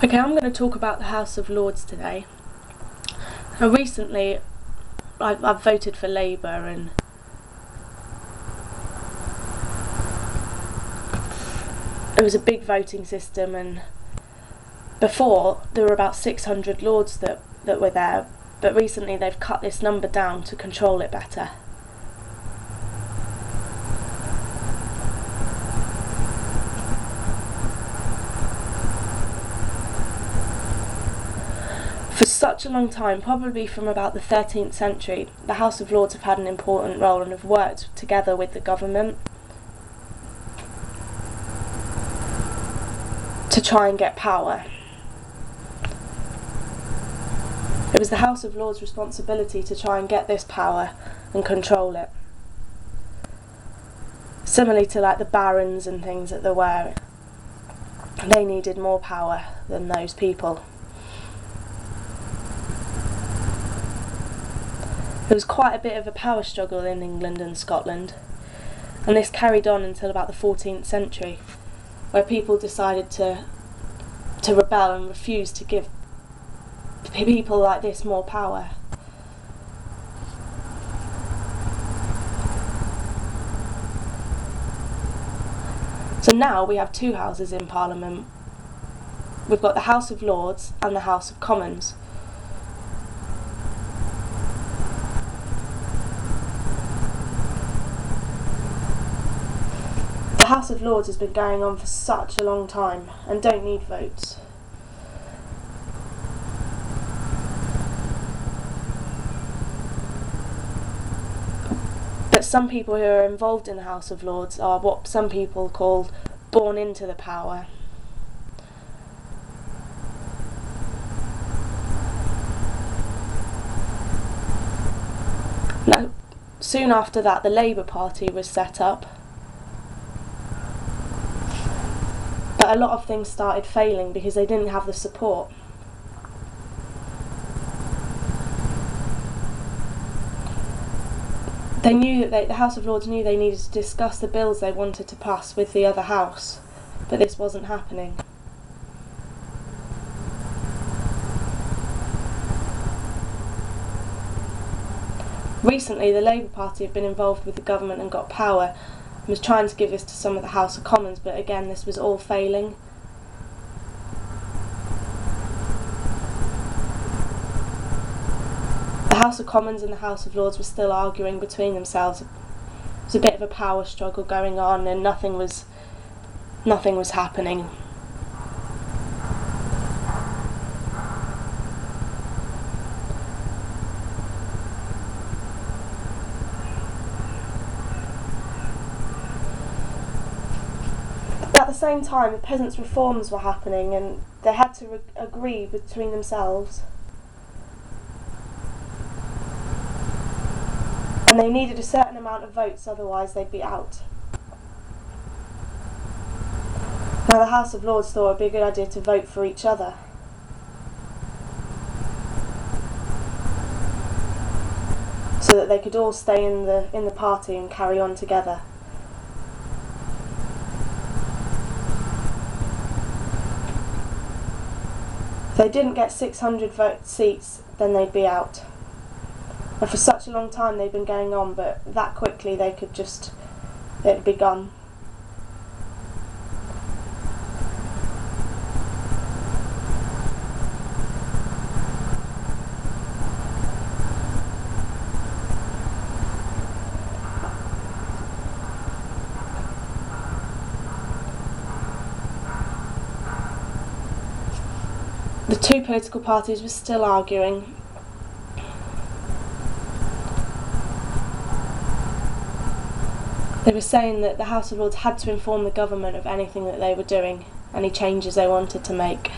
Okay, I'm going to talk about the House of Lords today. Now, recently, I've voted for Labour, and it was a big voting system, and before there were about 600 Lords that were there, but recently they've cut this number down to control it better. For such a long time, probably from about the 13th century, the House of Lords have had an important role and have worked together with the government to try and get power. It was the House of Lords' responsibility to try and get this power and control it. Similarly to like the barons and things that there were, they needed more power than those people. There was quite a bit of a power struggle in England and Scotland, and this carried on until about the 14th century, where people decided to rebel and refuse to give people like this more power. So now we have two houses in Parliament. We've got the House of Lords and the House of Commons. The House of Lords has been going on for such a long time and don't need votes. But some people who are involved in the House of Lords are what some people call born into the power. Now, soon after that, the Labour Party was set up. But a lot of things started failing because they didn't have the support. They knew that the House of Lords knew they needed to discuss the bills they wanted to pass with the other house, but this wasn't happening. Recently, the Labour Party have been involved with the government and got power, and was trying to give this to some of the House of Commons, but again this was all failing. The House of Commons and the House of Lords were still arguing between themselves. There was a bit of a power struggle going on, and nothing was happening. At the same time, the peasants' reforms were happening, and they had to agree between themselves. And they needed a certain amount of votes, otherwise they'd be out. Now the House of Lords thought it would be a good idea to vote for each other. So that they could all stay in the party and carry on together. If they didn't get 600 seats, then they'd be out. And for such a long time they'd been going on, but that quickly it'd be gone. The two political parties were still arguing. They were saying that the House of Lords had to inform the government of anything that they were doing, any changes they wanted to make.